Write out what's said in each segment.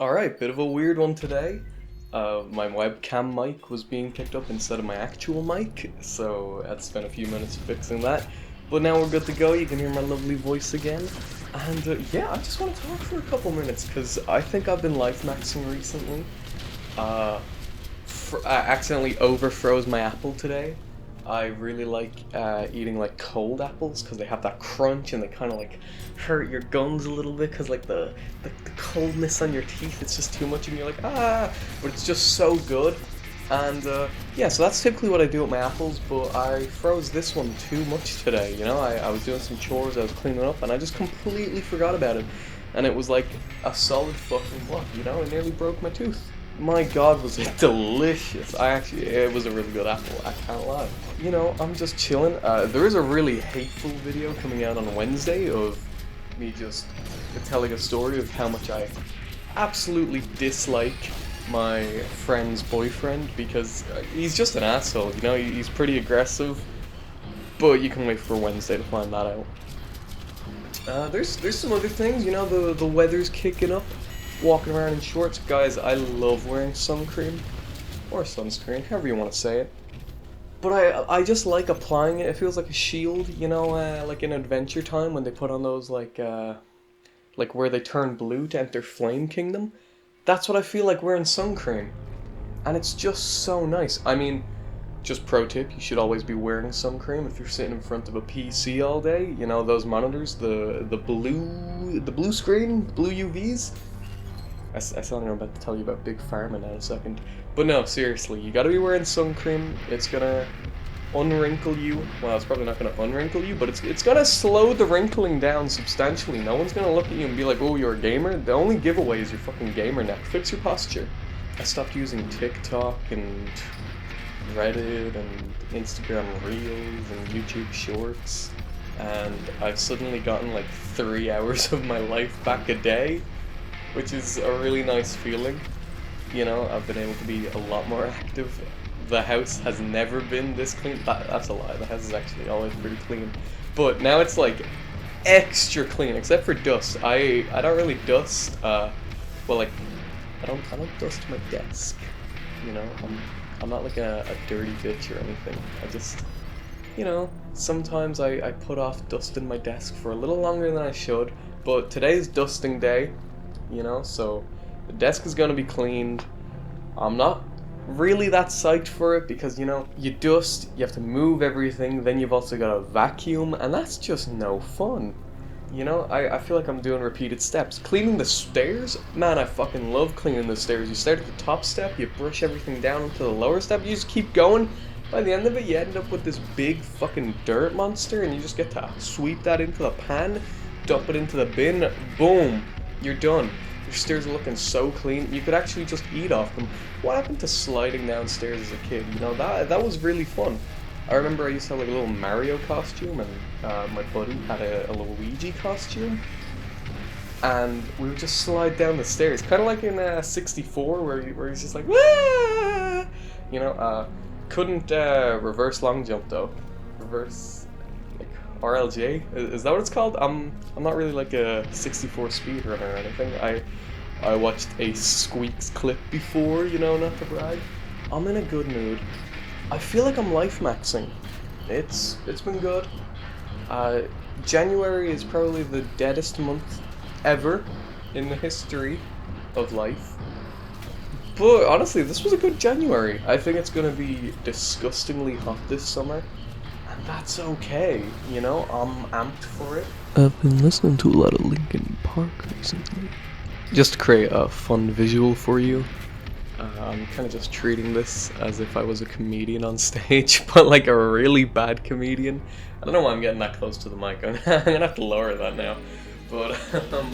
Alright, bit of a weird one today. My webcam mic was being picked up instead of my actual mic, so I had to spend a few minutes fixing that. But now we're good to go, you can hear my lovely voice again. And yeah, I just want to talk for a couple minutes, because I think I've been life maxing recently. I accidentally overfroze my apple today. I really like eating like cold apples because they have that crunch and they kind of like hurt your gums a little bit because like the coldness on your teeth, it's just too much and you're like but it's just so good. And yeah, so that's typically what I do with my apples, but I froze this one too much today, you know. I was doing some chores, I was cleaning up, and I just completely forgot about it. And it was like a solid fucking block, you know, it nearly broke my tooth. My god, was it delicious. It was a really good apple, I can't lie. You know, I'm just chilling. There is a really hateful video coming out on Wednesday of me just telling a story of how much I absolutely dislike my friend's boyfriend because he's just an asshole, you know, he's pretty aggressive, but you can wait for Wednesday to find that out. There's some other things, you know, the weather's kicking up. Walking around in shorts. Guys, I love wearing sun cream. Or sunscreen, however you want to say it. But I just like applying it. It feels like a shield, you know, like in Adventure Time when they put on those, like where they turn blue to enter Flame Kingdom. That's what I feel like wearing sun cream. And it's just so nice. I mean, just pro tip, you should always be wearing sun cream if you're sitting in front of a PC all day. You know, those monitors, the blue screen, blue UVs. I still think I'm about to tell you about Big Pharma in a second. But no, seriously, you gotta be wearing sun cream. It's gonna unwrinkle you. Well, it's probably not gonna unwrinkle you, but it's gonna slow the wrinkling down substantially. No one's gonna look at you and be like, oh, you're a gamer? The only giveaway is your fucking gamer neck. Fix your posture. I stopped using TikTok and Reddit and Instagram Reels and YouTube Shorts. And I've suddenly gotten like 3 hours of my life back a day, which is a really nice feeling. You know, I've been able to be a lot more active. The house has never been this clean. That's a lie, the house is actually always pretty clean. But now it's like extra clean, except for dust. I don't really dust, well, like, I don't dust my desk. You know, I'm not like a dirty bitch or anything. I just, you know, sometimes I put off dusting my desk for a little longer than I should. But today's dusting day. You know, so the desk is gonna be cleaned. I'm not really that psyched for it because, you know, you dust, you have to move everything, then you've also got to vacuum, and that's just no fun. You know, I feel like I'm doing repeated steps. Cleaning the stairs? Man, I fucking love cleaning the stairs. You start at the top step, you brush everything down into the lower step, you just keep going. By the end of it, you end up with this big fucking dirt monster, and you just get to sweep that into the pan, dump it into the bin, boom. You're done. Your stairs are looking so clean. You could actually just eat off them. What happened to sliding downstairs as a kid? You know, that was really fun. I remember I used to have like a little Mario costume, and my buddy had a Luigi costume. And we would just slide down the stairs, kind of like in 64, where he's just like, wah! You know, couldn't reverse long jump though. Reverse. RLJ? Is that what it's called? I'm not really like a 64 speedrunner or anything. I watched a Squeaks clip before, you know, not to brag. I'm in a good mood. I feel like I'm life maxing. It's been good. January is probably the deadest month ever in the history of life. But honestly, this was a good January. I think it's gonna be disgustingly hot this summer. That's okay, you know, I'm amped for it. I've been listening to a lot of Linkin Park recently. Just to create a fun visual for you, I'm kind of just treating this as if I was a comedian on stage, but like a really bad comedian. I don't know why I'm getting that close to the mic, I'm gonna have to lower that now. But I'm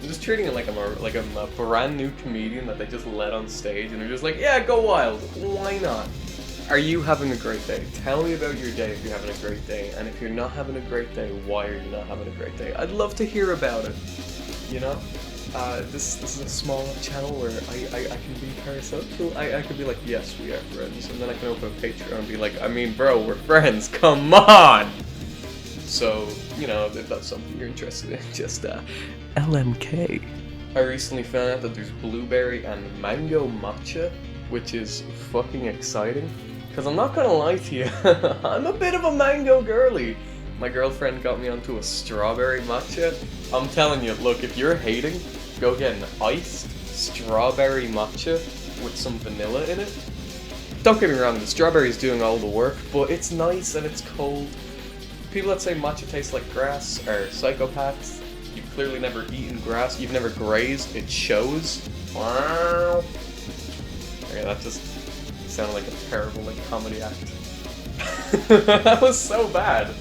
just treating it like I'm a brand new comedian that they just let on stage and they're just like, yeah, go wild, why not? Are you having a great day? Tell me about your day if you're having a great day. And if you're not having a great day, why are you not having a great day? I'd love to hear about it. You know? This is a small channel where I can be parasocial. I could be like, yes, we are friends. And then I can open a Patreon and be like, I mean, bro, we're friends. Come on! So, you know, if that's something you're interested in, just LMK. I recently found out that there's blueberry and mango matcha, which is fucking exciting. Because I'm not gonna lie to you, I'm a bit of a mango girly. My girlfriend got me onto a strawberry matcha. I'm telling you, look, if you're hating, go get an iced strawberry matcha with some vanilla in it. Don't get me wrong, the strawberry's doing all the work, but it's nice and it's cold. People that say matcha tastes like grass are psychopaths. You've clearly never eaten grass, you've never grazed, it shows. Wow. Okay, that just sounded like a terrible comedy act. That was so bad.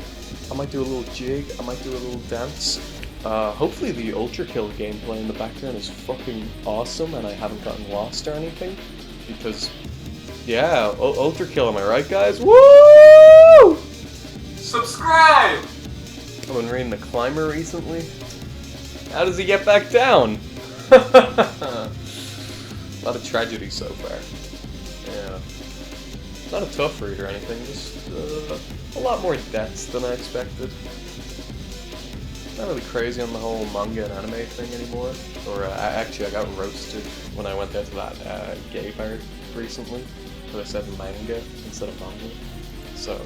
I might do a little jig, I might do a little dance. Hopefully the ultrakill gameplay in the background is fucking awesome and I haven't gotten lost or anything. Because, yeah, ultrakill, am I right, guys? Woo! Subscribe! I've been reading The Climber recently. How does he get back down? A lot of tragedy so far. Yeah. Not a tough read or anything, just a lot more deaths than I expected. Not really crazy on the whole manga and anime thing anymore. Or actually, I got roasted when I went out to that gay bar recently. Because I said manga instead of manga. So,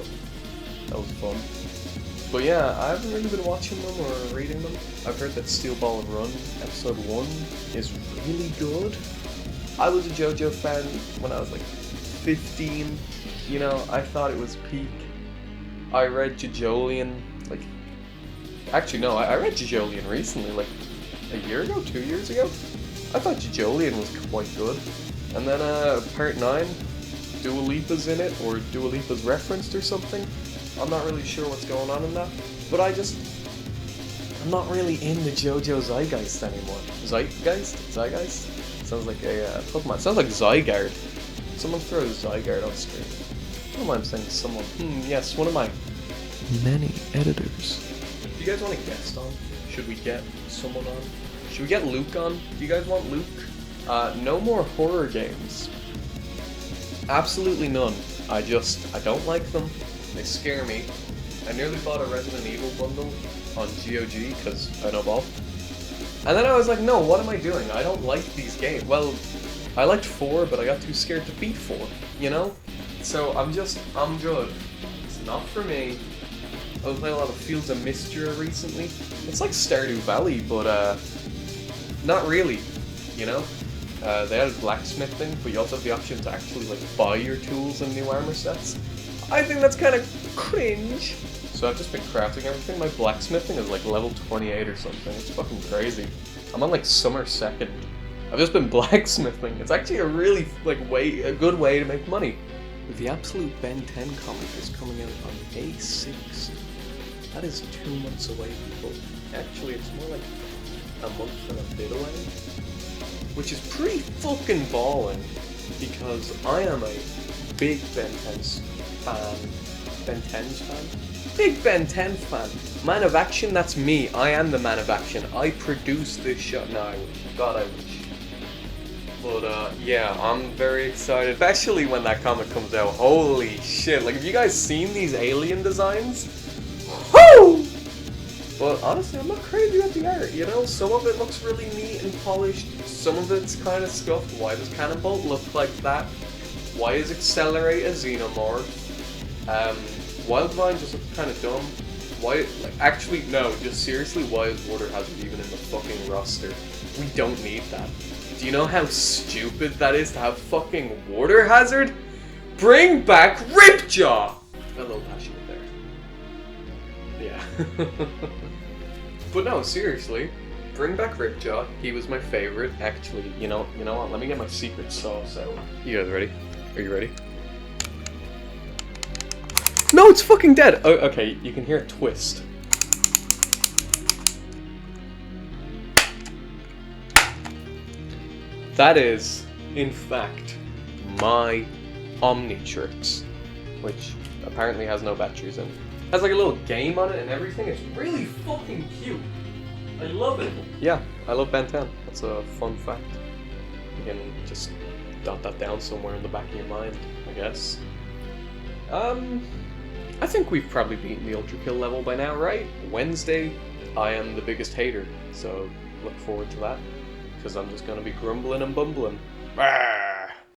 that was fun. But yeah, I haven't really been watching them or reading them. I've heard that Steel Ball Run episode 1 is really good. I was a JoJo fan when I was like 15. You know, I thought it was peak. I read JoJolion, like... Actually, no, I read JoJolion recently, like a year ago, 2 years ago. I thought JoJolion was quite good. And then part 9, Dua Lipa's in it, or Dua Lipa's referenced or something. I'm not really sure what's going on in that. But I'm not really in the JoJo Zeitgeist anymore. Zeitgeist? Sounds like a Pokemon. Sounds like Zygarde. Someone throw Zygarde on screen. I don't mind saying someone. Yes, one of my many editors. Do you guys want a guest on? Should we get someone on? Should we get Luke on? Do you guys want Luke? No more horror games. Absolutely none. I don't like them. They scare me. I nearly bought a Resident Evil bundle on GOG because I know ball. And then I was like, no, what am I doing? I don't like these games. Well, I liked 4, but I got too scared to beat 4, you know? So I'm good. It's not for me. I was playing a lot of Fields of Mistura recently. It's like Stardew Valley, but not really, you know? They added blacksmithing, but you also have the option to actually like buy your tools and new armor sets. I think that's kind of cringe. So I've just been crafting everything. My blacksmithing is like level 28 or something. It's fucking crazy. I'm on like summer 2nd. I've just been blacksmithing. It's actually a really a good way to make money. The Absolute Ben 10 comic is coming out on May 6th. That is 2 months away, people. Actually, it's more like a month and a bit away. Which is pretty fucking balling, because I am a big Ben 10's fan. Ben 10's fan? Big Ben 10 fan. Man of action, that's me. I am the man of action. I produce this show. No, I wish. God, I wish. But yeah, I'm very excited, especially when that comic comes out. Holy shit, like, have you guys seen these alien designs? Woo! But honestly, I'm not crazy about the art, you know? Some of it looks really neat and polished, some of it's kind of scuffed. Why does Cannonbolt look like that? Why is Accelerate a Xenomorph? Wildvine just looks kind of dumb. Why, actually, no, just seriously, why is Water Hazard even in the fucking roster? We don't need that. Do you know how stupid that is to have fucking Water Hazard? Bring back Ripjaw! Got a little passionate there. Yeah. But no, seriously, bring back Ripjaw. He was my favorite. Actually, you know what? Let me get my secret sauce out. You guys ready? Are you ready? No, it's fucking dead! Oh, okay, you can hear it twist. That is, in fact, my Omnitrix, which apparently has no batteries in it. Has like a little game on it and everything. It's really fucking cute. I love it. Yeah, I love Ben 10. That's a fun fact. You can just jot that down somewhere in the back of your mind, I guess. I think we've probably beaten the ultrakill level by now, right? Wednesday, I am the biggest hater, so look forward to that. because I'm just gonna be grumbling and bumbling. Arrgh.